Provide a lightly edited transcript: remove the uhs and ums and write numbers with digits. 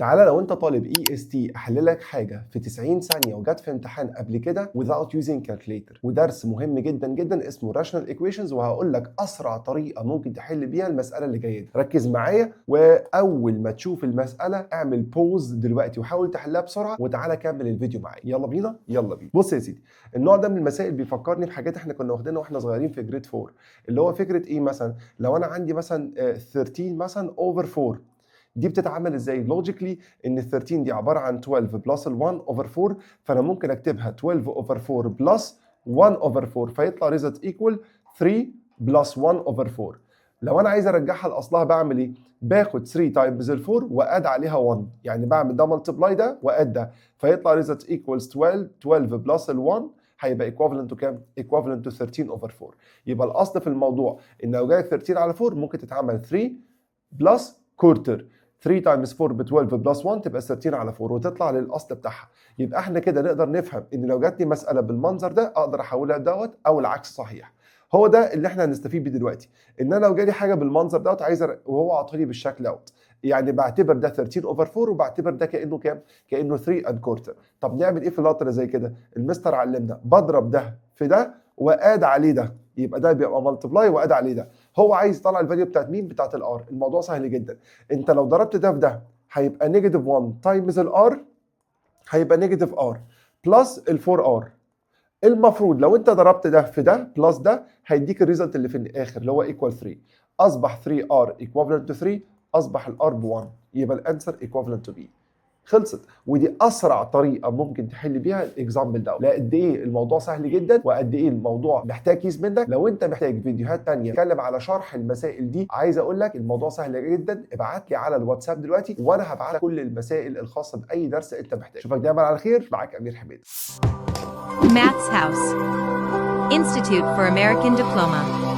تعالى لو انت طالب EST احل لك حاجه في 90 ثانيه وجت في امتحان قبل كده without using calculator، ودرس مهم جدا جدا اسمه rational equations، وهقول لك اسرع طريقه ممكن تحل بيها المساله اللي جايه دي. ركز معايا، واول ما تشوف المساله اعمل بوز دلوقتي وحاول تحلها بسرعه، وتعالى كمل الفيديو معايا. يلا بينا يلا بينا. بص يا سيدي، النوع ده من المسائل بيفكرني بحاجات احنا كنا واخدينها واحنا صغيرين في جريد 4، اللي هو فكره ايه؟ مثلا لو انا عندي مثلا 13 مثلا اوفر 4، دي بتتعمل ازاي؟ لوجيكلي ان ال 13 دي عباره عن 12 بلس ال 1 اوفر 4، فانا ممكن اكتبها 12 اوفر 4 بلس 1 اوفر 4، فيطلع ريزلت ايكوال 3 بلس 1 اوفر 4. لو انا عايز ارجعها لاصلها بعمل ايه؟ باخد 3 تايمز ال 4 واد عليها 1، يعني بعمل ده ملتبلاي ده واد ده، فيطلع ريزلت ايكوالز 12. 12 بلس ال 1 هيبقى ايكوفالنت تو كام؟ ايكوفالنت تو 13 اوفر 4. يبقى الاصل في الموضوع ان لو جالك 13 على 4 ممكن تتعمل 3 بلس كورتر. 3 تايمز 4 ب 12 بلس 1 تبقى 13 على 4 وتطلع للاصل بتاعها. يبقى احنا كده نقدر نفهم ان لو جاتني مساله بالمنظر ده اقدر احولها دوت، او العكس صحيح. هو ده اللي احنا هنستفيد بيه دلوقتي، ان انا لو جالي حاجه بالمنظر دوت عايز وهو عاطيني بالشكل دوت، يعني بعتبر ده 13 اوفر 4 وبعتبر ده كانه كام؟ كانه 3 اند كورتر. طب نعمل ايه في اللقطه اللي زي كده؟ المستر علمنا بضرب ده في ده واد عليه ده، يبقى ده بيبقى ملتبلاي واد عليه ده. هو عايز يطلع الفاليو بتاعت مين؟ بتاعت الار. الموضوع سهل جدا، انت لو ضربت ده في ده هيبقى نيجاتيف 1 تايمز الار، هيبقى نيجاتيف ار بلس ال 4 ار. المفروض لو انت ضربت ده في ده بلس ده هيديك الريزلت اللي في الاخر اللي هو ايكوال 3. اصبح 3 ار ايكوفالنت تو 3، اصبح الار ب 1، يبقى الانسر ايكوفالنت تو بي. خلصت. ودي اسرع طريقه ممكن تحل بيها الاكزامبل ده. لا قد ايه الموضوع سهل جدا، وقد ايه الموضوع محتاج كيس منك. لو انت محتاج فيديوهات تانية تتكلم على شرح المسائل دي، عايز اقول لك الموضوع سهل جدا. ابعت لي على الواتساب دلوقتي وانا هبعت لك كل المسائل الخاصه باي درس انت محتاج. اشوفك دايما على خير. معاك امير حميد. Maths House Institute for American Diploma.